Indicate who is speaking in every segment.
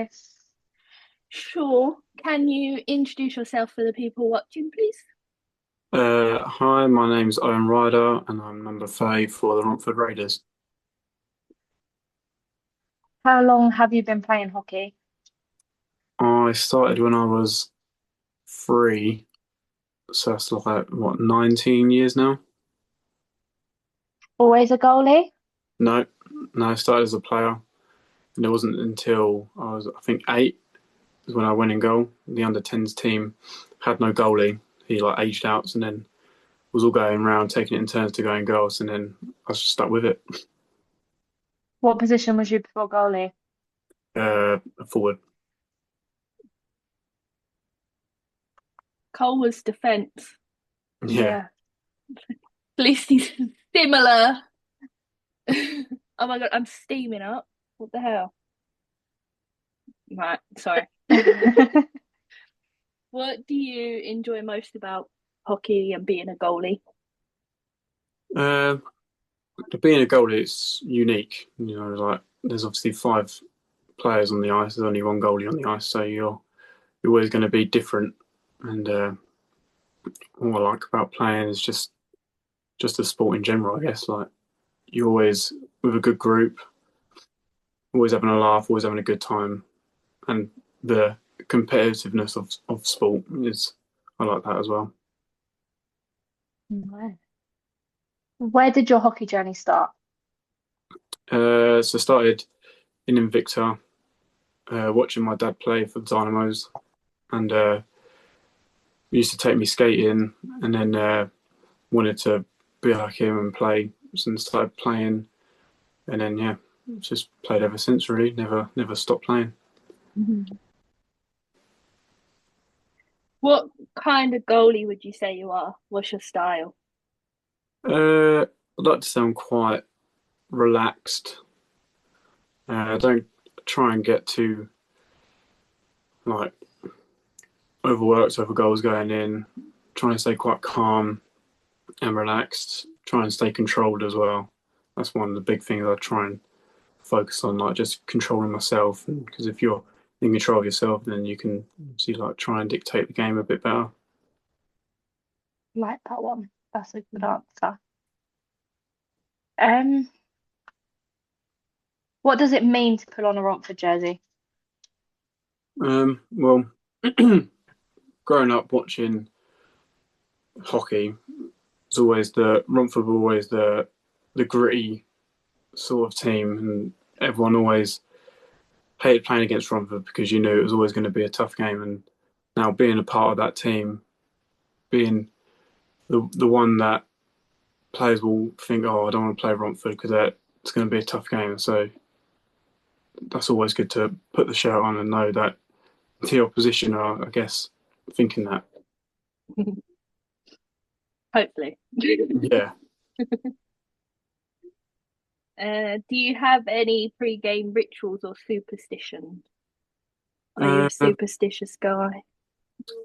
Speaker 1: Yes. Sure. Can you introduce yourself for the people watching, please?
Speaker 2: Hi, my name's Owen Ryder, and I'm number 5 for the Romford Raiders.
Speaker 1: How long have you been playing hockey?
Speaker 2: I started when I was 3, so that's like, what, 19 years now?
Speaker 1: Always a goalie?
Speaker 2: No, no, I started as a player, and it wasn't until I was, I think, 8 is when I went in goal. The under-10s team had no goalie. He like aged out, and then was all going around taking it in turns to go in goals, and then I was just stuck with it.
Speaker 1: What position was you before goalie?
Speaker 2: Forward.
Speaker 3: Cole was defense.
Speaker 2: Yeah.
Speaker 1: Yeah.
Speaker 3: At least he's similar. Oh my god, I'm steaming up. What the hell? Right, sorry. What do you enjoy most about hockey and being a goalie?
Speaker 2: Uh, Being a goalie, it's unique. You know, like there's obviously 5 players on the ice. There's only one goalie on the ice, so you're always going to be different. And what I like about playing is just the sport in general. I guess like you're always with a good group, always having a laugh, always having a good time, and the competitiveness of sport is I like that as well.
Speaker 1: Right. Where did your hockey journey start?
Speaker 2: So I started in Invicta, watching my dad play for the Dynamos, and he used to take me skating, and then wanted to be like him and play, and started playing, and then yeah, just played ever since. Really, never stopped playing.
Speaker 1: Mhm.
Speaker 3: What kind of goalie would you say you are? What's your style?
Speaker 2: I'd like to sound quite relaxed. I don't try and get too like overworked over goals going in. Trying to stay quite calm and relaxed. Try and stay controlled as well. That's one of the big things I try and focus on, like just controlling myself. Because if you're in control of yourself, then you can see like try and dictate the game a bit better.
Speaker 1: Like that one. That's a good answer. Um, what does it mean to put on a Romford jersey?
Speaker 2: Well, growing up watching hockey, it's always the Romford were always the gritty sort of team, and everyone always hated playing against Romford because you knew it was always going to be a tough game. And now being a part of that team, being the one that players will think, oh, I don't want to play Romford because it's going to be a tough game. So that's always good to put the shirt on and know that the opposition are, I guess, thinking that.
Speaker 3: Hopefully.
Speaker 2: Yeah.
Speaker 3: Do you have any pre-game rituals or superstitions? Are you a
Speaker 2: Uh,
Speaker 3: superstitious guy?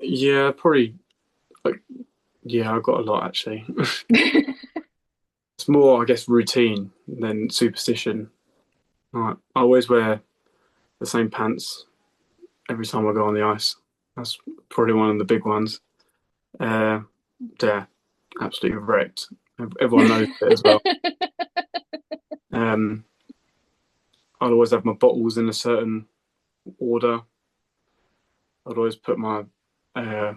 Speaker 2: yeah, probably. Like, yeah, I've got a lot actually. It's more, I guess, routine than superstition. Like, I always wear the same pants every time I go on the ice. That's probably one of the big ones. Uh, yeah, absolutely wrecked. Everyone knows it as well. Um, I'd always have my bottles in a certain order. I'd always put my uh,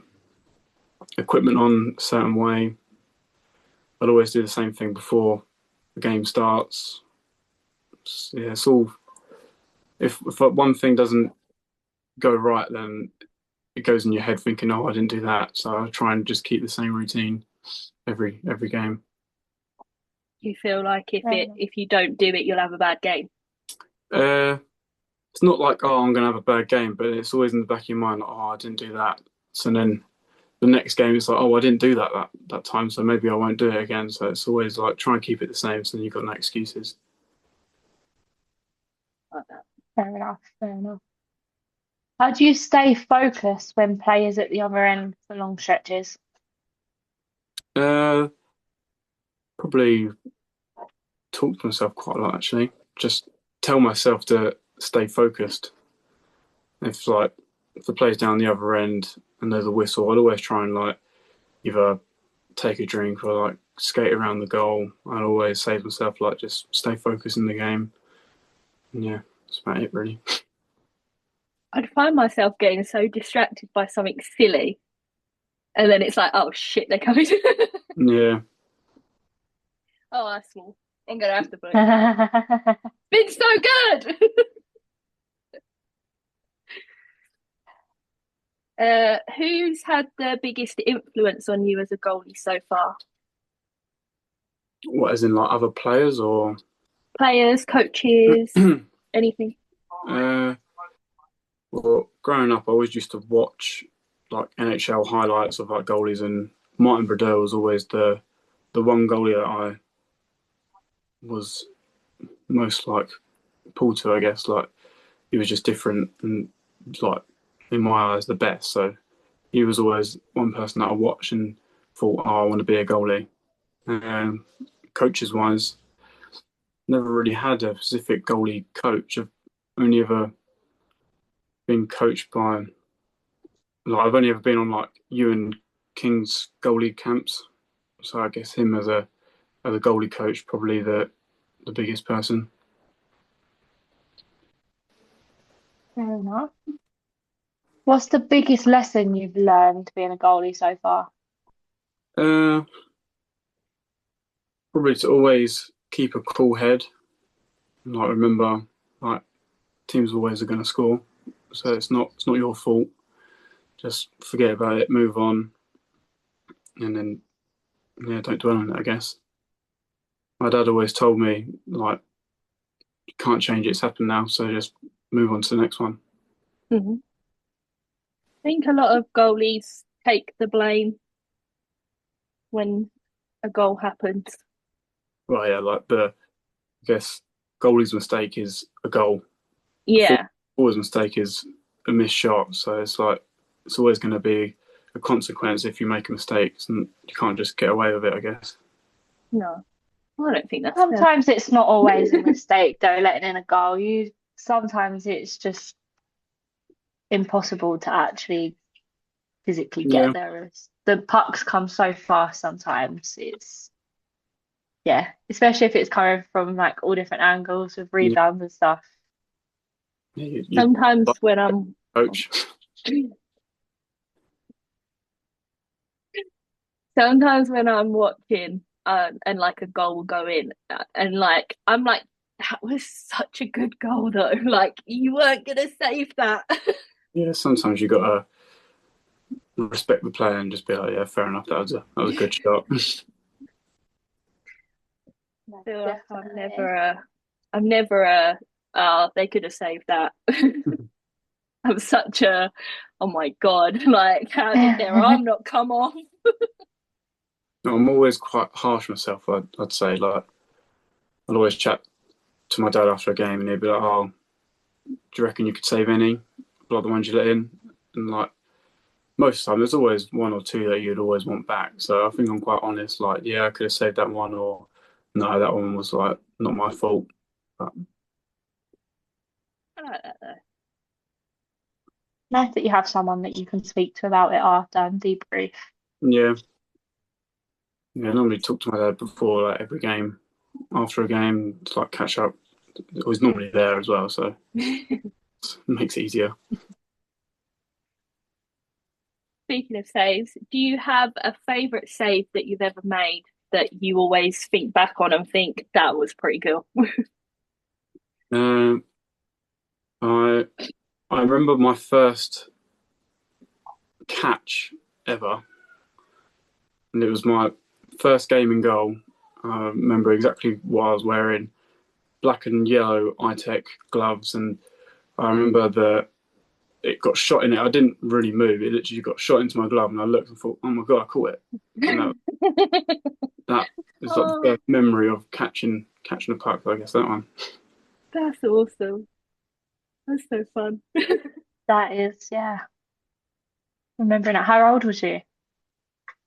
Speaker 2: equipment on a certain way. I'd always do the same thing before the game starts. Yeah, it's all. If one thing doesn't go right, then it goes in your head thinking, "Oh, I didn't do that." So I try and just keep the same routine every game.
Speaker 3: You feel like if
Speaker 1: Fair
Speaker 3: it
Speaker 1: enough.
Speaker 3: if you don't do it, you'll have a bad game.
Speaker 2: Uh, it's not like, oh, I'm gonna have a bad game, but it's always in the back of your mind, like, oh, I didn't do that. So then the next game it's like, oh, I didn't do that time, so maybe I won't do it again. So it's always like try and keep it the same, so then you've got no excuses.
Speaker 3: Like that.
Speaker 1: Fair enough. Fair enough. How do you stay focused when players at the other end for long stretches?
Speaker 2: Uh, Probably talk to myself quite a lot actually. Just tell myself to stay focused. If the player's down the other end and there's a whistle, I'd always try and like either take a drink or like skate around the goal. I'd always say to myself like just stay focused in the game. And yeah, that's about it really.
Speaker 3: I'd find myself getting so distracted by something silly, and then it's like, oh shit, they're coming.
Speaker 2: Yeah.
Speaker 3: Oh, that's small. I'm gonna have to put it down. Been so good. Who's had the biggest influence on you as a goalie so far?
Speaker 2: What, as in like other players or?
Speaker 3: Players, coaches, anything?
Speaker 2: uh, well, growing up, I always used to watch like NHL highlights of like goalies, and Martin Brodeur was always the one goalie that I was most like pulled to. I guess like he was just different and like in my eyes the best. So he was always one person that I watched and thought, oh, I want to be a goalie. Coaches wise, never really had a specific goalie coach. I've only ever been coached by like I've only ever been on like Ewan King's goalie camps. So I guess him as a goalie coach probably the biggest person.
Speaker 1: Fair enough. What's the biggest lesson you've learned being a goalie so far?
Speaker 2: Uh, Probably to always keep a cool head. Like remember, like teams always are going to score, so it's not your fault. Just forget about it, move on, and then yeah, don't dwell on it. I guess my dad always told me like you can't change it, it's happened now, so just move on to the next one.
Speaker 3: Mhm. I think a lot of goalies take the blame when a goal happens.
Speaker 2: Well, yeah, like I guess goalie's mistake is a goal. The
Speaker 3: Yeah,
Speaker 2: forward's mistake is a missed shot. So it's like it's always going to be a consequence if you make a mistake, and you can't just get away with it. I guess.
Speaker 3: no, I don't think that's fair.
Speaker 1: Sometimes it's not always a mistake though, letting in a goal. You sometimes it's just impossible to actually physically get
Speaker 2: Yeah,
Speaker 1: there. The pucks come so fast sometimes. It's yeah, especially if it's coming from like all different angles with
Speaker 2: yeah,
Speaker 1: rebounds and stuff.
Speaker 2: yeah you
Speaker 3: Sometimes
Speaker 2: like
Speaker 3: when I'm
Speaker 2: coach.
Speaker 3: sometimes when I'm watching and like a goal will go in and like I'm like that was such a good goal though. Like you weren't gonna save that.
Speaker 2: Yeah, sometimes you got to respect the player and just be like, yeah, fair enough. That was a good shot.
Speaker 1: No,
Speaker 3: Feel like
Speaker 1: definitely.
Speaker 3: I'm never a they could have saved that. I'm such a oh my God, like how did their arm not come off?
Speaker 2: I'm always quite harsh myself. I'd say like I'd always chat to my dad after a game, and he'd be like, "Oh, do you reckon you could save any like the ones you let in?" And like most of the time, there's always one or two that you'd always want back. So I think I'm quite honest. Like, yeah, I could have saved that one, or no, that one was like not my fault. But
Speaker 3: I like that though.
Speaker 1: Nice that you have someone that you can speak to about it after and debrief.
Speaker 2: yeah, yeah. I normally talk to my dad before like every game, after a game, to like catch up. I was normally there as well, so it makes it easier.
Speaker 3: Speaking of saves, do you have a favourite save that you've ever made that you always think back on and think that was pretty cool?
Speaker 2: Um, I I remember my first catch ever, and it was my first game in goal. I remember exactly what I was wearing: black and yellow iTech gloves, and I remember that it got shot in it. I didn't really move; it literally got shot into my glove, and I looked and thought, "Oh my god, I caught it!" And that is like the
Speaker 3: Oh,
Speaker 2: first memory of catching a puck. I guess that one.
Speaker 3: that's awesome. That's so fun.
Speaker 1: That is, yeah. Remembering it. How old was you?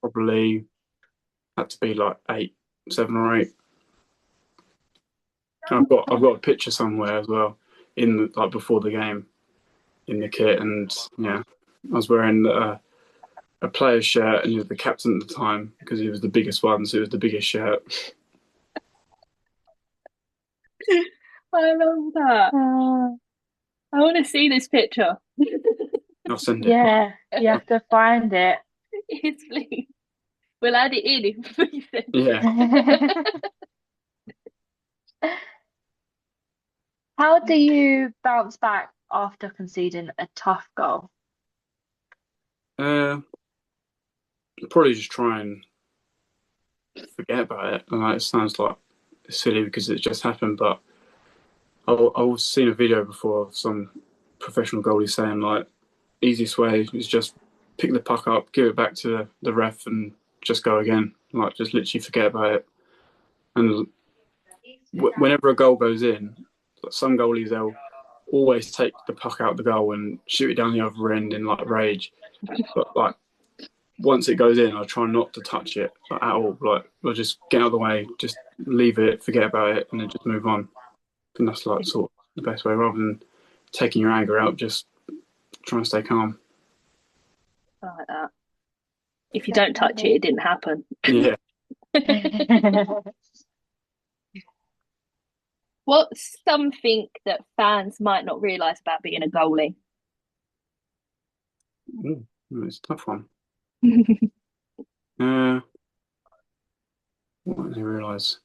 Speaker 2: Probably had to be like 7 or 8. I've got a picture somewhere as well in the, like before the game. in the kit, and yeah, I was wearing a player's shirt, and he was the captain at the time because he was the biggest one, so it was the biggest shirt.
Speaker 3: I love that. I want to see this picture.
Speaker 2: I'll send it.
Speaker 1: Yeah, you have to find it.
Speaker 3: Yes, please. We'll add it in if we send
Speaker 2: Yeah.
Speaker 1: How do you bounce back after conceding a tough goal?
Speaker 2: Probably just try and forget about it. And it sounds like silly because it just happened, but I've seen a video before of some professional goalie saying like, easiest way is just pick the puck up, give it back to the ref, and just go again. Like just literally forget about it. And whenever a goal goes in, like some goalies they'll always take the puck out the goal and shoot it down the other end in like rage. But like once it goes in, I try not to touch it like, at all. Like I'll just get out of the way, just leave it, forget about it, and then just move on. And that's like sort of the best way, rather than taking your anger out. Just try and stay calm.
Speaker 3: I like that. If you don't touch it, it didn't happen.
Speaker 2: Yeah.
Speaker 3: What's something that fans might not realise about being a goalie?
Speaker 2: Ooh, it's a tough one. What did I realise?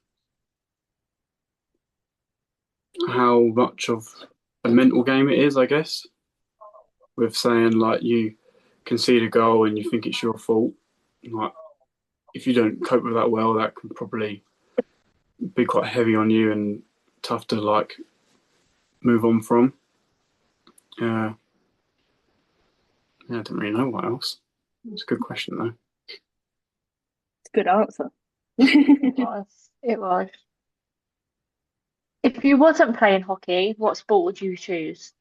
Speaker 2: How much of a mental game it is, I guess. With saying like you concede a goal and you think it's your fault. Like if you don't cope with that well, that can probably be quite heavy on you and tough to like move on from. Yeah, I don't really know what else. It's a good question though.
Speaker 3: It's a good answer.
Speaker 1: It was. It was. If you wasn't playing hockey, what sport would you choose?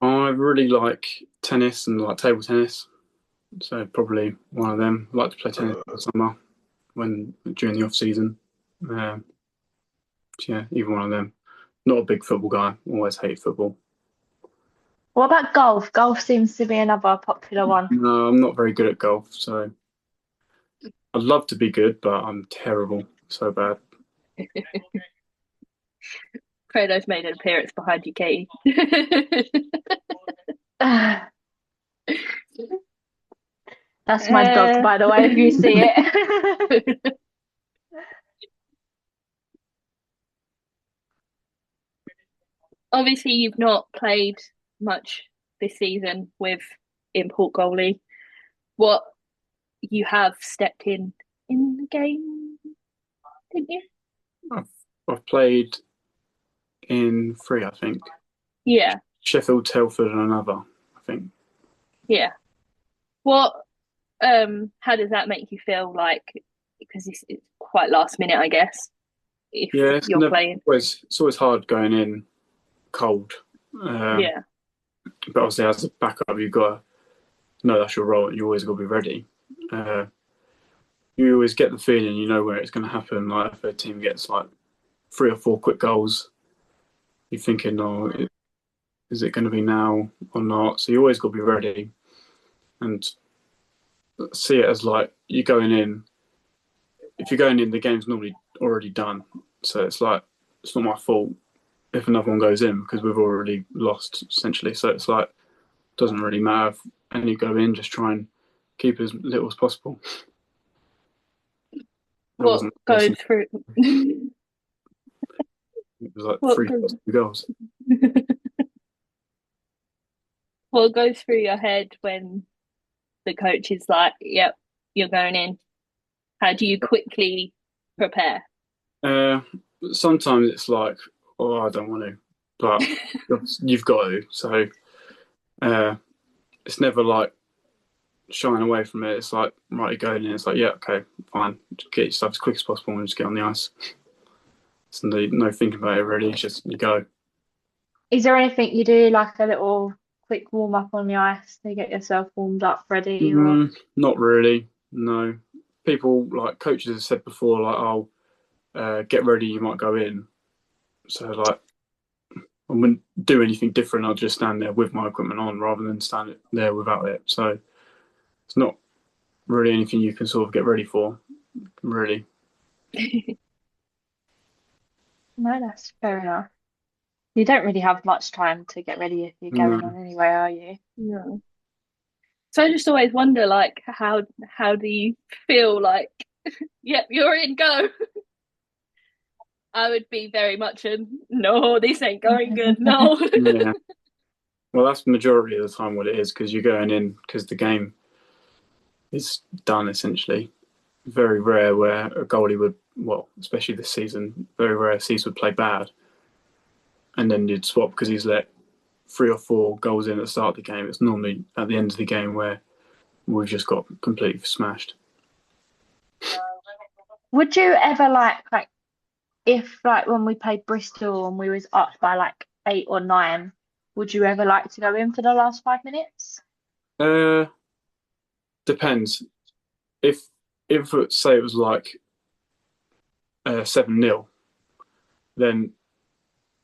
Speaker 2: I really like tennis and like table tennis, so probably one of them. I like to play tennis in the summer during the off season. So yeah, either one of them. Not a big football guy. Always hate football.
Speaker 1: What about golf? Golf seems to be another popular one.
Speaker 2: No, I'm not very good at golf, so I'd love to be good, but I'm terrible. So bad.
Speaker 3: Fredo's made an appearance behind you, Katie.
Speaker 1: That's my dog, by the way, if you see it.
Speaker 3: Obviously, you've not played much this season with import goalie. What you have stepped in the game, didn't you?
Speaker 2: I've played in three, I think.
Speaker 3: Yeah,
Speaker 2: Sheffield, Telford, and another, I think.
Speaker 3: yeah. What? How does that make you feel? Like, because it's quite last minute, I guess. If
Speaker 2: Yeah,
Speaker 3: you're playing,
Speaker 2: it's always hard going in cold.
Speaker 3: yeah.
Speaker 2: But obviously, as a backup, you've got to know that's your role. You always got to be ready. You always get the feeling you know where it's going to happen. Like if a team gets like 3 or 4 quick goals, you're thinking, "Oh, is it going to be now or not?" So you always got to be ready and see it as like you're going in. If you're going in, the game's normally already done. So it's like it's not my fault if another one goes in because we've already lost essentially. So it's like it doesn't really matter if any go in. Just try and keep as little as possible.
Speaker 3: What goes through?
Speaker 2: It was like
Speaker 3: What
Speaker 2: 3
Speaker 3: goes?
Speaker 2: goals.
Speaker 3: What goes through your head when the coach is like, "Yep, you're going in"? How do you quickly prepare?
Speaker 2: Uh, Sometimes it's like, oh, I don't want to, but you've got to. So it's never like shying away from it. It's like, right, you're going in. It's like, yeah, okay, fine. Just get your stuff as quick as possible and just get on the ice. It's no thinking about it really. It's just you go.
Speaker 1: Is there anything you do, like a little quick warm up on the ice to get yourself warmed up, ready, or
Speaker 2: Not really. No. People like coaches have said before, like, oh, get ready, you might go in. So like, I wouldn't do anything different. I'd just stand there with my equipment on rather than stand there without it. So it's not really anything you can sort of get ready for, really.
Speaker 1: No, that's fair enough. You don't really have much time to get ready if you're going
Speaker 2: No.
Speaker 1: on anyway, are you?
Speaker 3: No. So I just always wonder, like, how do you feel like, yep, you're in, go. I would be very much a no, this ain't going good, no.
Speaker 2: Yeah. Well, that's the majority of the time what it is because you're going in because the game is done essentially. Very rare where a goalie would, well, especially this season, very rare Cease would play bad and then you'd swap because he's let 3 or 4 goals in at the start of the game. It's normally at the end of the game where we've just got completely smashed.
Speaker 1: Would you ever like if like when we played Bristol and we was up by like 8 or 9, would you ever like to go in for the last 5 minutes?
Speaker 2: Uh, Depends. If say it was like 7-0, then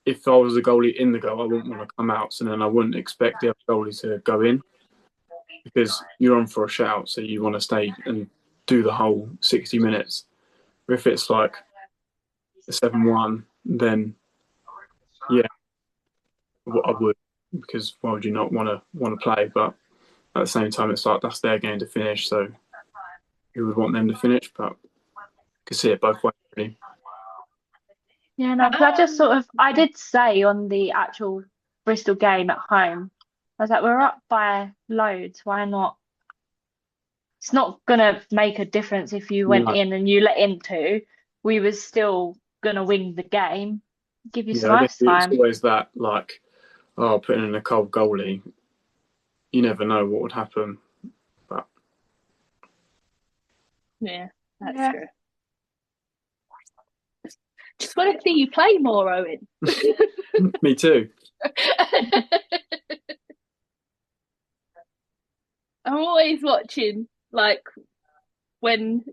Speaker 2: if I was a goalie in the goal, I wouldn't want to come out. So then I wouldn't expect the other goalie to go in because you're on for a shout, so you want to stay and do the whole 60 minutes. If it's like a 7-1, then yeah, I would because why would you not want to play? But at the same time, it's like that's their game to finish, so you would want them to finish. But you can see it both ways, really.
Speaker 1: Yeah, no, because I just sort of I did say on the actual Bristol game at home, I was like, we're up by loads. Why not? It's not gonna make a difference if you went
Speaker 2: No,
Speaker 1: in and you let in two. We was still gonna win the game. Give you some
Speaker 2: yeah, I guess
Speaker 1: ice
Speaker 2: it's
Speaker 1: time.
Speaker 2: always that like, oh, putting in a cold goalie, you never know what would happen. But
Speaker 3: Yeah, that's
Speaker 1: Yeah.
Speaker 3: true. Just want to see you play more, Owen.
Speaker 2: me too.
Speaker 3: I'm always watching, like, when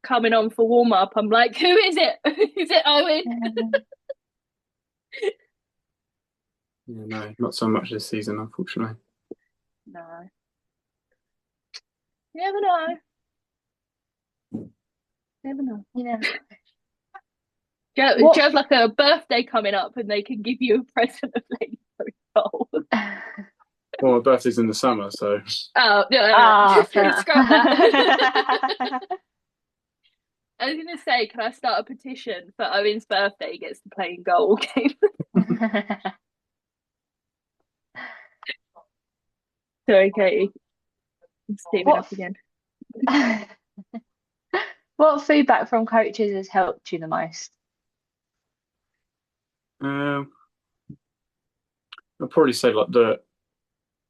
Speaker 3: coming on for warm up, I'm like, who is it? Is it Owen?
Speaker 2: Yeah, no, not so much this season, unfortunately.
Speaker 3: No. You never know. Never know.
Speaker 1: Yeah.
Speaker 3: Do you have like a birthday coming up and they can give you a present of Lady Goal?
Speaker 2: Well, my birthday's in the summer, so
Speaker 3: Oh,
Speaker 1: Ah, fair
Speaker 3: scrap that.
Speaker 1: enough.
Speaker 3: I was going to say, can I start a petition for Owen's birthday? He gets to play in goal game. Sorry, Katie. I'm steaming
Speaker 1: What
Speaker 3: up again.
Speaker 1: what feedback from coaches has helped you the most?
Speaker 2: I'd probably say like the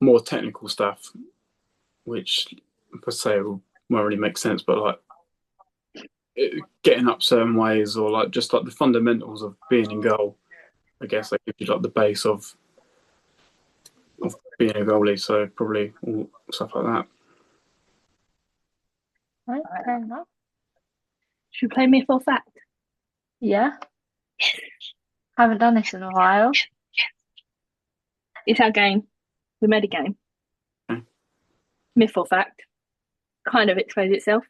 Speaker 2: more technical stuff, which per se won't really make sense, but like getting up certain ways or like just like the fundamentals of being in goal. I guess they give you like the base of being a goalie. So probably all stuff like that.
Speaker 1: Right, fair enough.
Speaker 3: Should we play Myth or Fact?
Speaker 1: Yeah, haven't done this in a while.
Speaker 3: It's our game. We made a game.
Speaker 2: Okay.
Speaker 3: Myth or Fact. Kind of explains itself.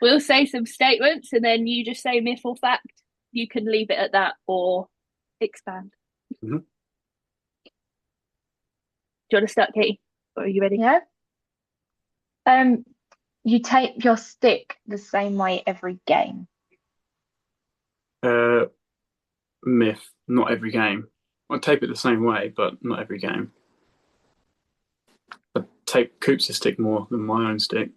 Speaker 3: We'll say some statements and then you just say myth or fact. You can leave it at that or expand.
Speaker 2: Mm-hmm.
Speaker 3: Do you want to start, Katie? Or are you ready?
Speaker 1: Yeah. You tape your stick the same way every game.
Speaker 2: Myth, not every game. I tape it the same way, but not every game. I tape Coops' stick more than my own stick.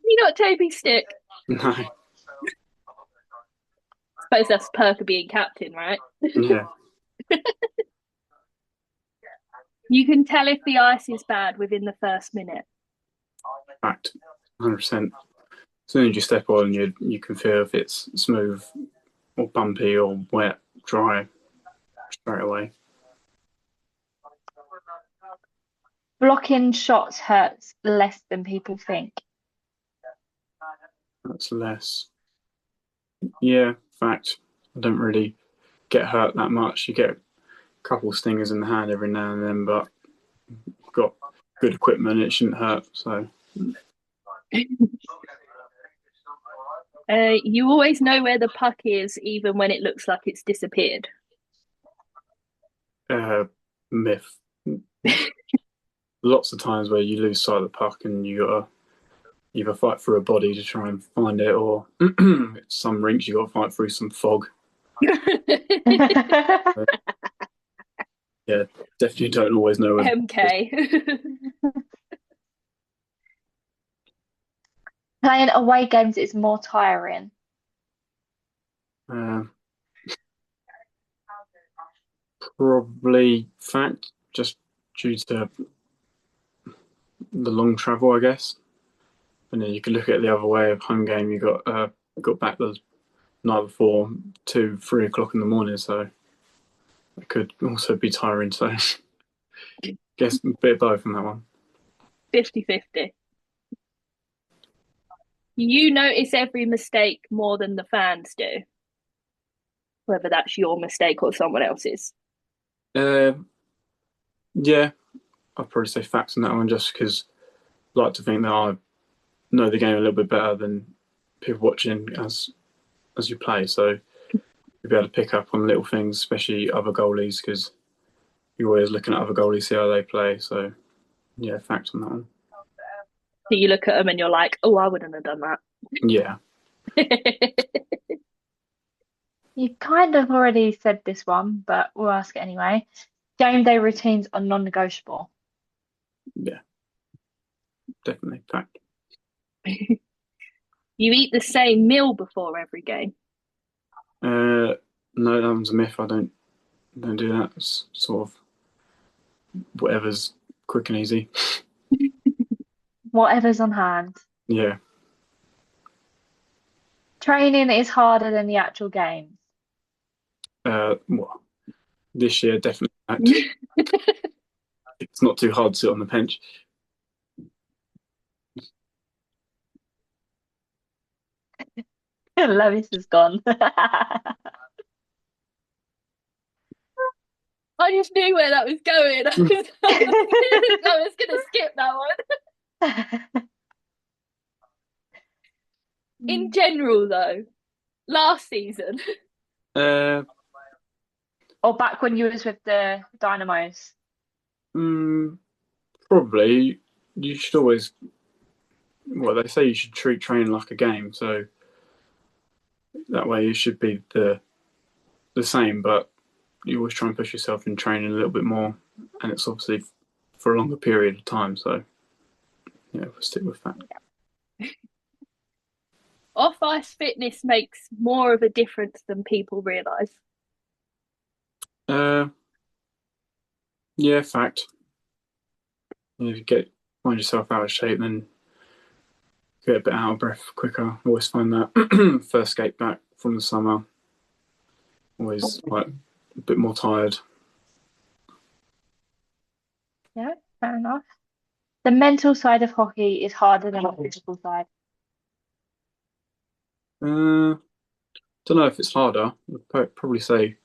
Speaker 3: You're not taping stick.
Speaker 2: No.
Speaker 3: Suppose that's the perk of being captain, right?
Speaker 2: Yeah.
Speaker 3: You can tell if the ice is bad within the first minute.
Speaker 2: Fact. 100%. As soon as you step on, you can feel if it's smooth or bumpy or wet, dry straight away.
Speaker 1: Blocking shots hurts less than people think.
Speaker 2: That's less. Yeah, fact. I don't really get hurt that much. You get a couple of stingers in the hand every now and then, but you've got good equipment, it shouldn't hurt. So
Speaker 3: You always know where the puck is, even when it looks like it's disappeared.
Speaker 2: myth. Lots of times where you lose sight of the puck and you gotta either fight through a body to try and find it, or some rinks you got to fight through some fog. Yeah, definitely don't always know.
Speaker 3: MK.
Speaker 1: Playing away games is more tiring.
Speaker 2: Probably fact, just due to the long travel, I guess. And then you could look at it the other way of home game. You got back the night before, 2, 3 o'clock in the morning, so it could also be tiring. So I guess a bit of both on that one.
Speaker 3: 50-50. You notice every mistake more than the fans do, whether that's your mistake or someone else's.
Speaker 2: Yeah, I'd probably say facts on that one, just because I like to think that I know the game a little bit better than people watching as you play. So you'll be able to pick up on little things, especially other goalies, because you're always looking at other goalies, see how they play. So yeah, facts on that one.
Speaker 3: So you look at them and you're like, oh, I wouldn't have done that.
Speaker 2: Yeah.
Speaker 1: You kind of already said this one, but we'll ask it anyway. Game day routines are non-negotiable.
Speaker 2: Yeah, definitely fact.
Speaker 3: You eat the same meal before every game.
Speaker 2: No, that one's a myth. I don't do that. It's sort of whatever's quick and easy.
Speaker 1: Whatever's on hand.
Speaker 2: Yeah.
Speaker 1: Training is harder than the actual games.
Speaker 2: Well, this year definitely fact. It's not too hard to sit on the bench.
Speaker 1: Lois is gone.
Speaker 3: I just knew where that was going. I was going to skip that one. In general, though, last season.
Speaker 1: Or back when you was with the Dynamos.
Speaker 2: Probably. You should always. Well, they say you should treat training like a game, so that way it should be the same, but you always try and push yourself in training a little bit more, and it's obviously for a longer period of time. So yeah, we'll stick with that.
Speaker 3: Off-ice fitness makes more of a difference than people realise.
Speaker 2: Yeah, fact. If you find yourself out of shape, then get a bit out of breath quicker. I always find that first skate back from the summer, always like a bit more tired.
Speaker 1: Yeah, fair enough. The mental side of hockey is harder than the physical side.
Speaker 2: Don't know if it's harder. I'd probably say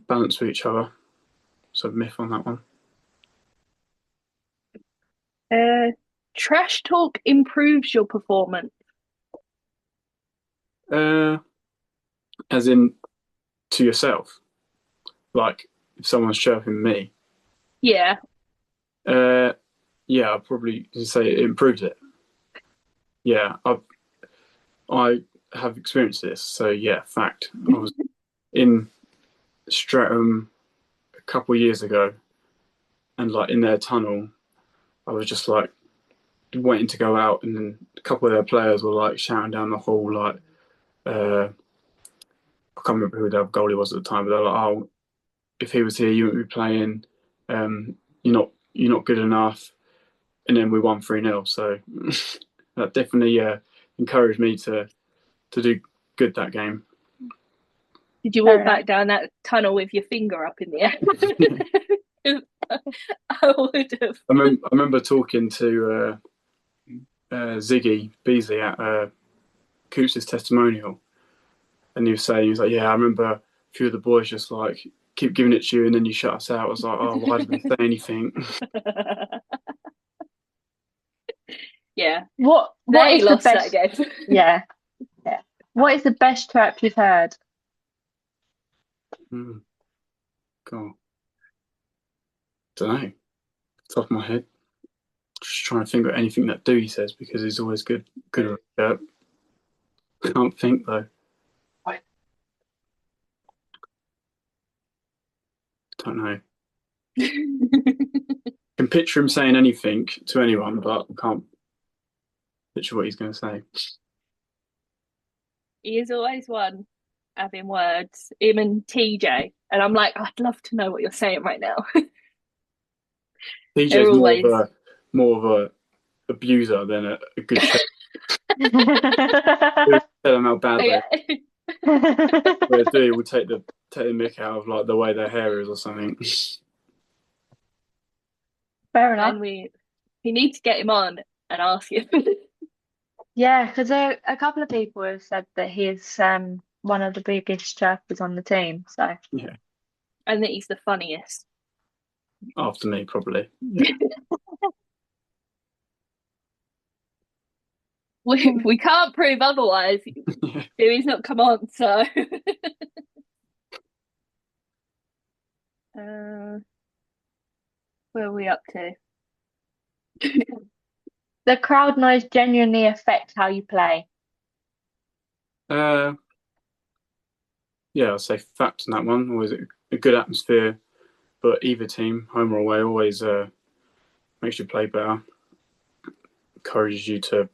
Speaker 2: balance with each other. So myth on that one.
Speaker 3: Trash talk improves your performance.
Speaker 2: As in to yourself, like if someone's chirping me.
Speaker 3: Yeah.
Speaker 2: Yeah, I'd probably say it improves it. Yeah, I have experienced this, so yeah, fact. I was in Streatham a couple of years ago, and like in their tunnel, I was just like waiting to go out, and then a couple of their players were like shouting down the hall, like I can't remember who their goalie was at the time, but they're like, "Oh, if he was here, you wouldn't be playing. You're not good enough." And then we won 3-0, so that definitely encouraged me to do good that game.
Speaker 3: Did you walk back down that tunnel with your finger up in the air? I would have.
Speaker 2: I remember talking to Ziggy Beasley at Coots' testimonial, And he was like, yeah, I remember a few of the boys just like keep giving it to you, and then you shut us out. I was like, oh, why didn't they say anything?
Speaker 3: Yeah,
Speaker 1: What
Speaker 3: they
Speaker 1: is the
Speaker 3: lost that
Speaker 1: best?
Speaker 3: game.
Speaker 1: Yeah, yeah. What is the best trap you've heard?
Speaker 2: God, don't know. Top of my head, just trying to think of anything that Dewey says because he's always good. Good at it. Can't think though. Don't know. Can picture him saying anything to anyone, but can't picture what he's going to say.
Speaker 3: He is always one having words, him and TJ. And I'm like, I'd love to know what you're saying right now. They're
Speaker 2: TJ's
Speaker 3: always
Speaker 2: more of a abuser than a good chef. He would tell them how bad they are. Whereas Dewey would take the mick out of like the way their hair is or something.
Speaker 1: Fair enough.
Speaker 3: and we need to get him on and ask him.
Speaker 1: Yeah, because a couple of people have said that he's one of the biggest chirpers on the team. So
Speaker 2: Yeah,
Speaker 3: and that he's the funniest.
Speaker 2: after me probably. Yeah.
Speaker 3: We can't prove otherwise.
Speaker 2: Yeah.
Speaker 3: Dewey's not come on, so where are we up to?
Speaker 1: the crowd noise genuinely affect how you play.
Speaker 2: Yeah, I'll say fact on that one. Always a good atmosphere, but either team, home or away, always makes you play better. Encourages you to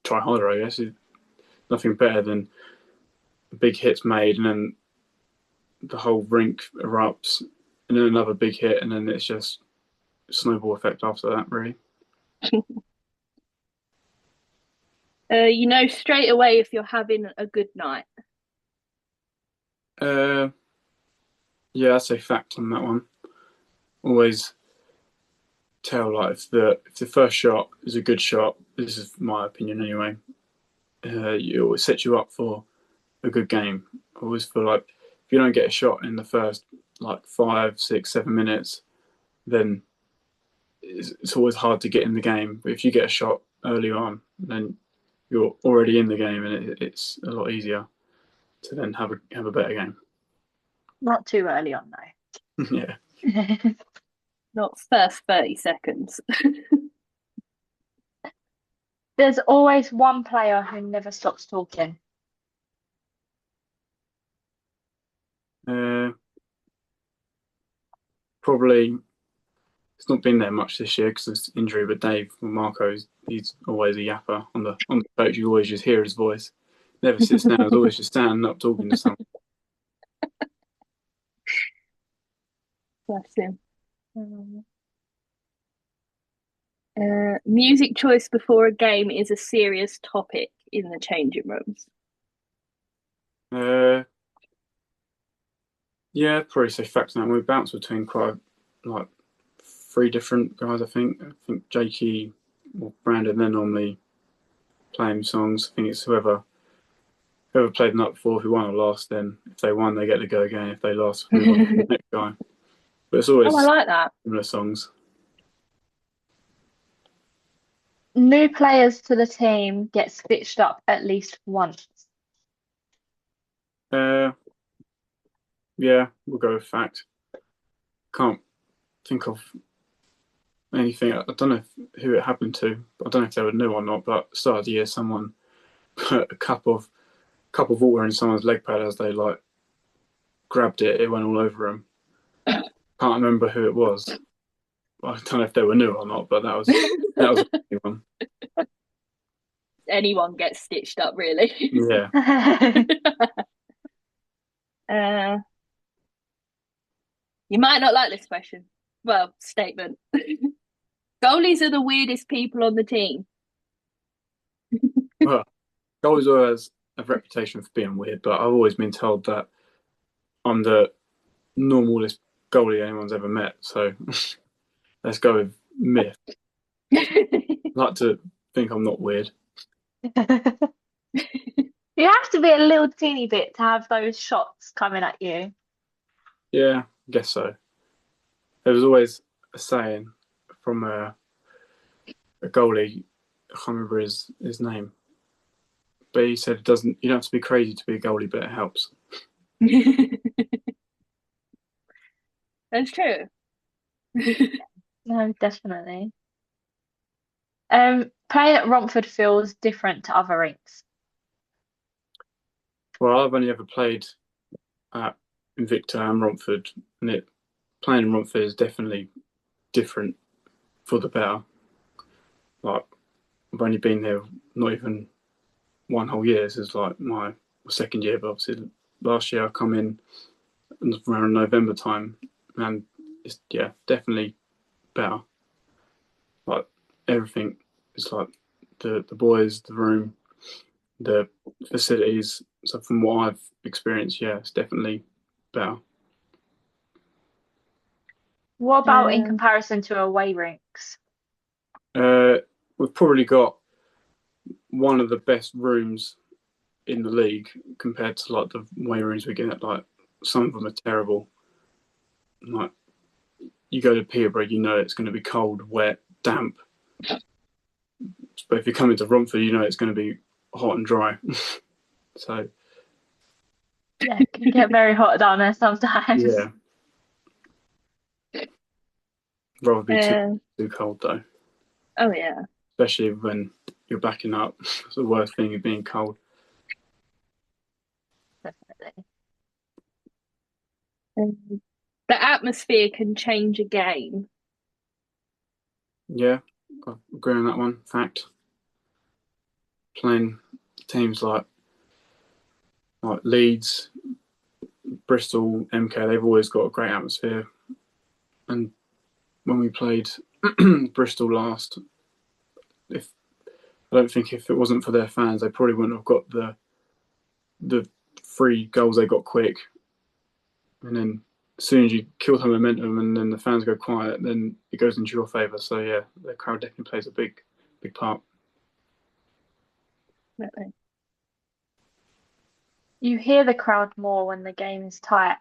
Speaker 2: try harder, I guess. Nothing better than big hits made and then the whole rink erupts and then another big hit and then it's just a snowball effect after that, really.
Speaker 3: You know straight away if you're having a good night.
Speaker 2: Yeah, I'd say fact on that one. Always tell like if the first shot is a good shot, this is my opinion anyway, it always sets you up for a good game. I always feel like if you don't get a shot in the first like 5, 6, 7 minutes, then it's always hard to get in the game. But if you get a shot early on, then you're already in the game, and it's a lot easier to then have a better game.
Speaker 1: Not too early on
Speaker 2: Yeah.
Speaker 1: though.
Speaker 3: Not first 30 seconds.
Speaker 1: There's always one player who never stops talking.
Speaker 2: Probably it's not been there much this year because of injury, but Dave Marco, he's always a yapper on the coach. You always just hear his voice. Never sits down. He's always just standing up talking to someone.
Speaker 3: Bless him. Music choice before a game is a serious topic in the changing rooms.
Speaker 2: Yeah, probably say fact on that. We bounce between quite like 3 different guys. I think Jakey or Brandon, they're normally playing songs. I think it's whoever played the night before, who won or lost. Then if they won, they get to go again. If they lost, move on to the next guy. But it's always
Speaker 3: I like that.
Speaker 2: similar songs.
Speaker 1: New players to the team get stitched up at least once.
Speaker 2: Yeah, we'll go with fact. Can't think of anything. I don't know who it happened to. I don't know if they were new or not. But at the start of the year, someone put a cup of water in someone's leg pad as they like grabbed it. It went all over them. Can't remember who it was. I don't know if they were new or not, but that was a funny one.
Speaker 3: Anyone gets stitched up, really.
Speaker 2: Yeah.
Speaker 3: You might not like this question. Well, statement. Goalies are the weirdest people on the team.
Speaker 2: Well, goalies always have a reputation for being weird, but I've always been told that I'm the normalest goalie anyone's ever met. So let's go with myth. I like to think I'm not weird.
Speaker 1: You have to be a little teeny bit to have those shots coming at you.
Speaker 2: Yeah, I guess so. There was always a saying from a goalie. I can't remember his name, but he said it doesn't. You don't have to be crazy to be a goalie, but it helps.
Speaker 3: That's true.
Speaker 1: No, definitely. Playing at Romford feels different to other rinks.
Speaker 2: Well, I've only ever played at Invicta and Romford, and playing in Romford is definitely different for the better. Like I've only been there not even one whole year. This is like my second year, but obviously last year I come in around November time, and it's definitely better. Like everything is like the boys, the room, the facilities. So from what I've experienced, yeah, it's definitely better.
Speaker 1: What about in
Speaker 3: Um,
Speaker 1: comparison to away rinks?
Speaker 2: Uh, we've probably got one of the best rooms in the league compared to like the away rooms we get. Like some of them are terrible. Like you go to Peterborough, you know it's going to be cold, wet, damp. But if you come into Romford, you know it's going to be hot and dry. So
Speaker 1: Yeah, it can get very hot down there sometimes.
Speaker 2: yeah, rather be
Speaker 3: um,
Speaker 2: too cold though,
Speaker 3: oh yeah.
Speaker 2: especially when you're backing up. It's the worst thing of being cold.
Speaker 1: Definitely.
Speaker 3: Um, the atmosphere can change a game.
Speaker 2: Yeah, I agree on that one. Fact. Playing teams like Leeds, Bristol, MK, they've always got a great atmosphere. And when we played Bristol last, if I don't think if it wasn't for their fans, they probably wouldn't have got the 3 goals they got quick. And then as soon as you kill the momentum and then the fans go quiet, then it goes into your favour. So yeah, the crowd definitely plays a big part.
Speaker 3: Definitely.
Speaker 1: You hear the crowd more when the game is tight.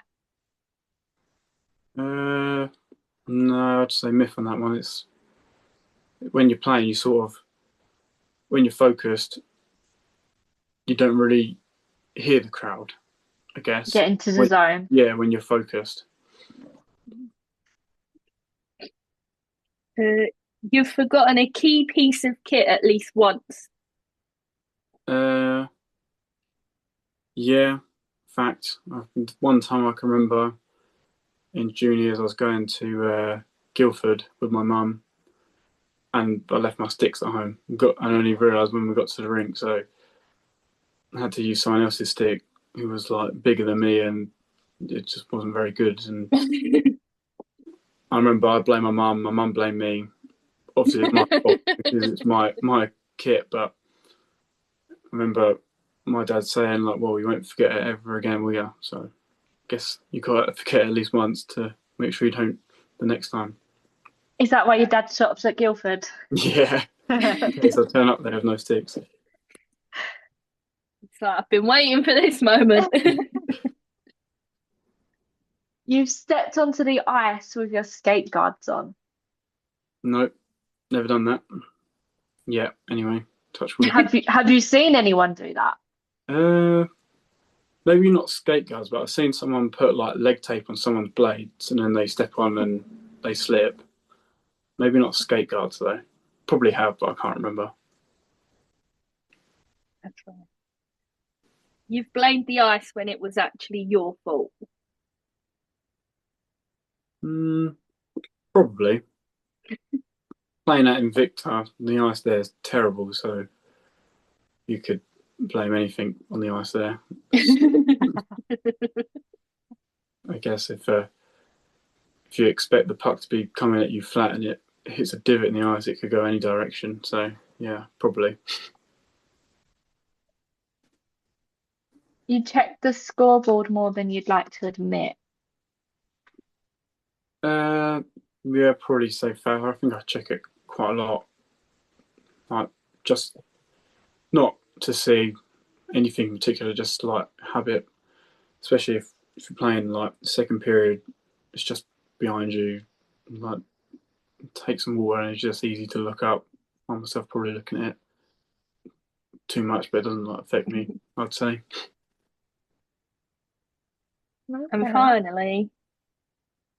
Speaker 2: Uh, no, I'd say myth on that one. It's when you're playing, you sort of when you're focused, you don't really hear the crowd. I guess
Speaker 1: Get into the zone.
Speaker 2: when you're focused.
Speaker 3: Uh, you've forgotten a key piece of kit at least once.
Speaker 2: Uh, yeah, fact. One time I can remember in juniors, I was going to Guildford with my mum, and I left my sticks at home. I only realised when we got to the rink, so I had to use someone else's stick who was like bigger than me, and it just wasn't very good. And I remember I blamed my mum blamed me. Obviously, it's my fault because it's my kit, but I remember my dad saying like, "Well, you won't forget it ever again, will you?" So I guess you got to forget it at least once to make sure you don't the next time.
Speaker 1: Is that why your dad shops at Guildford?
Speaker 2: Yeah, in case I turn up there with no sticks.
Speaker 3: It's like, I've been waiting for this moment.
Speaker 1: You've stepped onto the ice with your skate guards on.
Speaker 2: Nope, never done that. Yeah. Anyway, touch wood.
Speaker 1: Have you seen anyone do that?
Speaker 2: Uh, maybe not skate guards, but I've seen someone put like leg tape on someone's blades and then they step on and they slip. Maybe not skate guards though. Probably have, but I can't remember.
Speaker 3: That's right. You've blamed the ice when it was actually your fault.
Speaker 2: Mm, probably. Playing at Invicta, the ice there is terrible, so you could blame anything on the ice there. I guess if you expect the puck to be coming at you flat and it hits a divot in the ice, it could go any direction. So yeah, probably.
Speaker 1: You check the scoreboard more than you'd like to admit.
Speaker 2: Uh, yeah, probably so far. I think I check it quite a lot. Like just not to see anything in particular, just like habit, especially if you're playing like the second period, it's just behind you. Like take some water and it's just easy to look up. I find myself probably looking at it too much, but it doesn't like affect me, I'd say.
Speaker 3: And finally,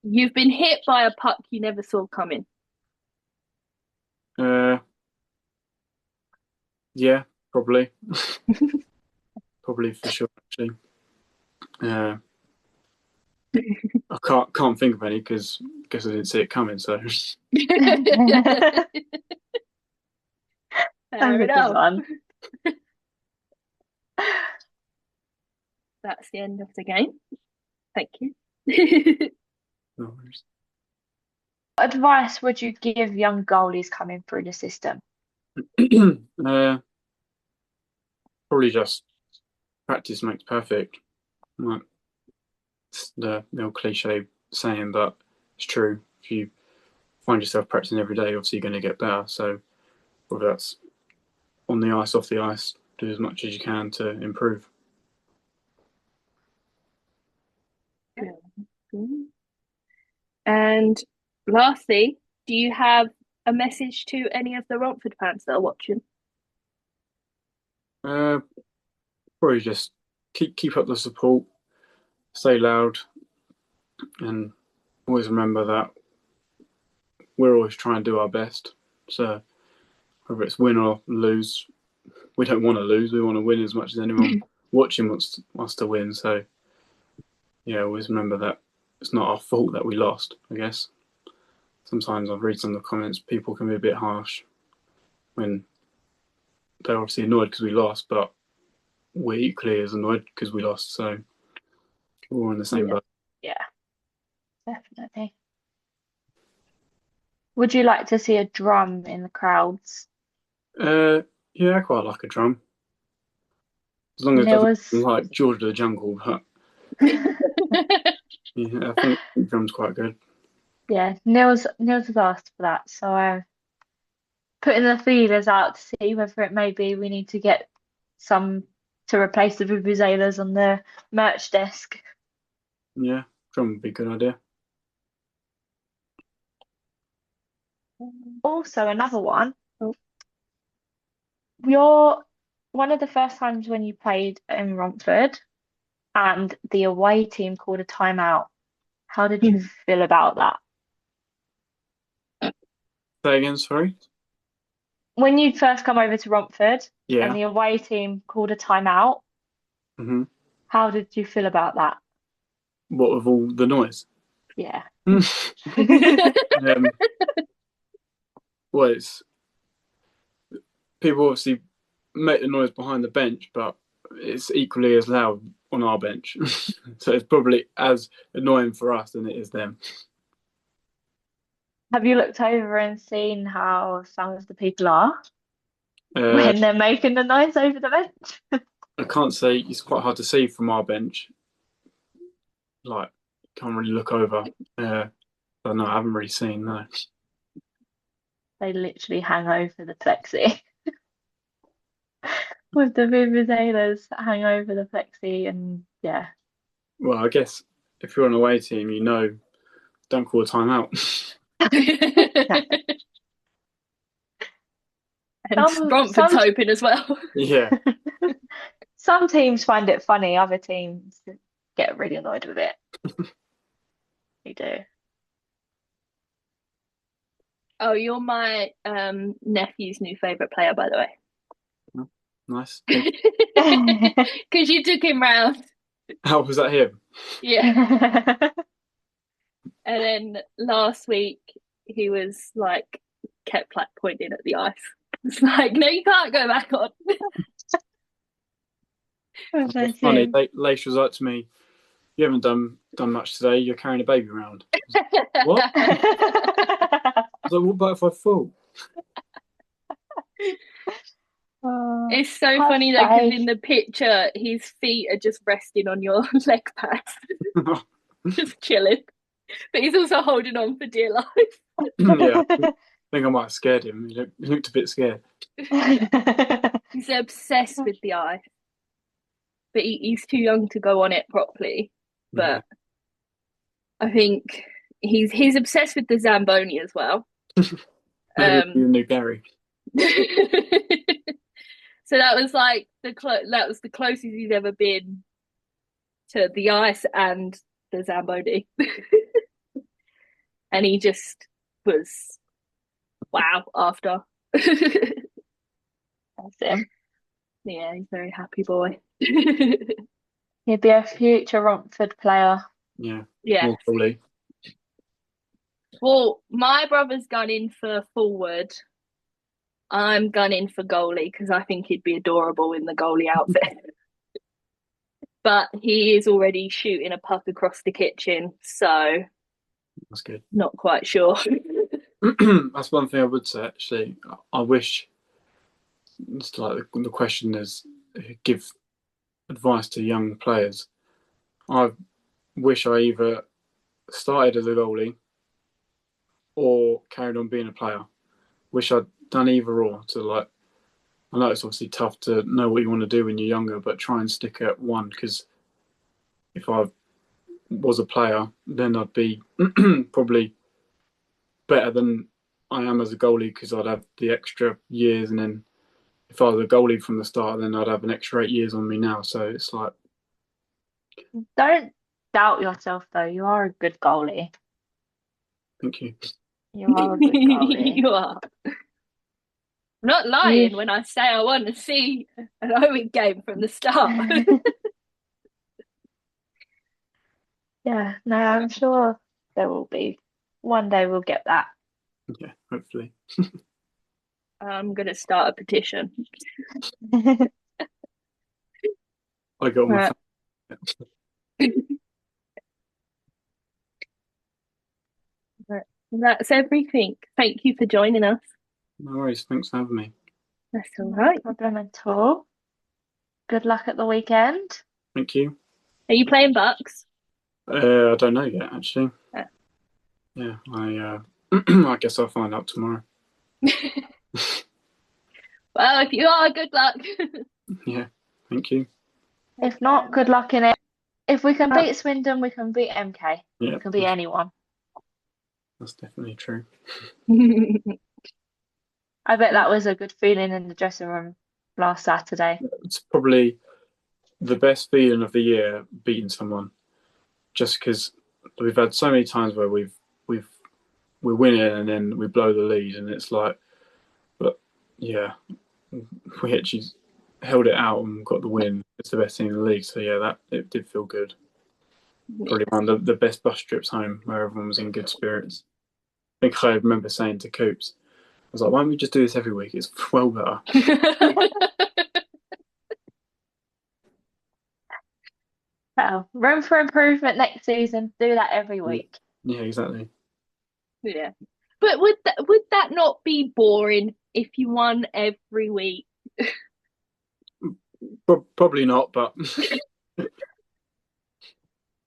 Speaker 3: you've been hit by a puck you never saw coming.
Speaker 2: Yeah, probably. Probably for sure, actually. I can't think of any because I guess I didn't see it coming. So
Speaker 3: Fair enough. That's the end of the game. Thank you.
Speaker 2: no worries.
Speaker 1: What advice would you give young goalies coming through the system?
Speaker 2: Probably just practice makes perfect. Like it's the old cliche saying, but it's true. If you find yourself practicing every day, obviously you're going to get better. So whether that's on the ice, off the ice, do as much as you can to improve.
Speaker 3: And lastly, do you have a message to any of the Romford fans that are watching?
Speaker 2: Probably just keep up the support, stay loud, and always remember that we're always trying to do our best. So whether it's win or lose, we don't want to lose. We want to win as much as anyone watching wants us to win. So yeah, always remember that it's not our fault that we lost, I guess. Sometimes I've read some of the comments, people can be a bit harsh when they're obviously annoyed because we lost, but we're equally as annoyed because we lost. So we're all in the same boat.
Speaker 1: Yeah, definitely. Would you like to see a drum in the crowds?
Speaker 2: Yeah, I quite like a drum. As long as it doesn't like George of the Jungle, but yeah, I think the drum's quite good.
Speaker 1: Yeah, Neil's has asked for that, so I'm putting the feelers out to see whether it may be we need to get some to replace the vuvuzelas on the merch desk.
Speaker 2: Yeah, drum would be a good idea.
Speaker 1: Also, another one. You're one of the first times when you played in Romford and the away team called a timeout. How did you feel about that?
Speaker 2: Say again, sorry?
Speaker 1: When you first come over to Romford
Speaker 2: Yeah.
Speaker 1: and the away team called a timeout, how did you feel about that?
Speaker 2: What with all the noise?
Speaker 1: Yeah.
Speaker 2: Well, it's people obviously make the noise behind the bench, but it's equally as loud on our bench. So it's probably as annoying for us than it is them.
Speaker 1: Have you looked over and seen how some of the people are when they're making the noise over the bench?
Speaker 2: I can't say, it's quite hard to see from our bench. Like, can't really look over. But no, I haven't really seen, no.
Speaker 1: They literally hang over the plexi. With the vuvuzelas hang over the plexi, and yeah.
Speaker 2: Well, I guess if you're on an away team, you know, don't call a timeout.
Speaker 3: And Romford's hoping as well.
Speaker 2: Yeah.
Speaker 1: Some teams find it funny, other teams get really annoyed with it. You do.
Speaker 3: Oh, you're my nephew's new favourite player, by the way.
Speaker 2: Oh, nice.
Speaker 3: Because you took him round.
Speaker 2: How was that him?
Speaker 3: Yeah. And then last week he was like kept like pointing at the ice. It's like, no, you can't go back on.
Speaker 2: It's funny. Leish was like to me, "You haven't done much today. You're carrying a baby around." What? I was like, what about if I fall?
Speaker 3: It's so funny though, because in the picture his feet are just resting on your leg pads, just chilling. But he's also holding on for dear life.
Speaker 2: Yeah, I think I might have scared him. He looked a bit scared.
Speaker 3: He's obsessed with the ice. but he's too young to go on it properly. But I think he's obsessed with the Zamboni as well.
Speaker 2: Maybe the new Gary.
Speaker 3: So that was like that was the closest he's ever been to the ice and the Zamboni. And he just was wow after.
Speaker 1: That's him.
Speaker 3: Yeah, he's a very happy boy.
Speaker 1: He'd be a future Romford player.
Speaker 2: Yeah.
Speaker 3: Yeah.
Speaker 2: More goalie.
Speaker 3: Well, my brother's gone in for forward. I'm gunning for goalie because I think he'd be adorable in the goalie outfit. But he is already shooting a puck across the kitchen, so
Speaker 2: That's good.
Speaker 3: not quite sure.
Speaker 2: That's one thing I would say, actually. I wish, it's like the question is, give advice to young players. I wish I either started as a goalie or carried on being a player. Wish I'd done either or. To like, I know it's obviously tough to know what you want to do when you're younger, but try and stick at one, because if I was a player, then I'd be probably better than I am as a goalie, because I'd have the extra years, and then if I was a goalie from the start, then I'd have an extra 8 years on me now. So it's like,
Speaker 1: Don't doubt yourself, though. You are a good goalie.
Speaker 2: thank you.
Speaker 1: You are a good goalie.
Speaker 3: You are. I'm not lying when I say I want to see an Owen game from the start.
Speaker 1: Yeah, no, I'm sure there will be. One day we'll get that.
Speaker 2: Yeah, hopefully.
Speaker 3: I'm going to start a petition.
Speaker 2: I got my.
Speaker 3: That's everything. Thank you for joining us.
Speaker 2: No worries. Thanks for having me.
Speaker 3: That's all
Speaker 1: No
Speaker 3: right.
Speaker 1: problem at all. Good luck at the weekend.
Speaker 2: Thank you.
Speaker 3: Are you playing Bucks?
Speaker 2: I don't know yet, actually.
Speaker 3: Yeah.
Speaker 2: Yeah, I guess I'll find out tomorrow.
Speaker 3: Well, if you are, good luck.
Speaker 2: Yeah, thank you.
Speaker 1: If not, good luck in it. If we can beat Swindon, we can beat MK.
Speaker 2: Yeah,
Speaker 1: We can beat anyone.
Speaker 2: that's definitely true.
Speaker 1: I bet that was a good feeling in the dressing room last Saturday.
Speaker 2: It's probably the best feeling of the year, beating someone, just because we've had so many times where we're winning and then we blow the lead, and it's like, but yeah, we actually held it out and got the win. It's the best thing in the league. So yeah, it did feel good. Probably one of the best bus trips home where everyone was in good spirits. I think I remember saying to Coops, I was like, why don't we just do this every week? It's well better.
Speaker 1: Well, room for improvement next season. Do that every week.
Speaker 2: Yeah, exactly.
Speaker 3: Yeah. But would that not be boring if you won every week?
Speaker 2: Probably not, but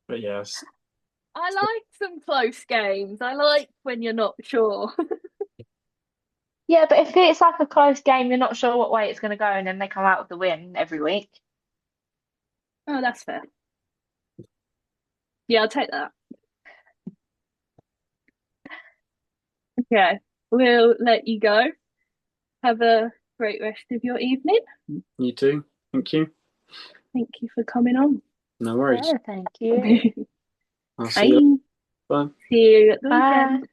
Speaker 2: but yes.
Speaker 3: I like some close games. I like when you're not sure.
Speaker 1: Yeah, but if it's like a close game, you're not sure what way it's going to go, and then they come out with the win every week.
Speaker 3: Oh, that's fair. Yeah, I'll take that. Okay, we'll let you go. Have a great rest of your evening.
Speaker 2: You too. Thank you.
Speaker 3: Thank you for coming on.
Speaker 2: No worries.
Speaker 1: Yeah, thank you.
Speaker 2: I'll see you. Bye.
Speaker 3: See you at the
Speaker 1: Bye.
Speaker 3: weekend.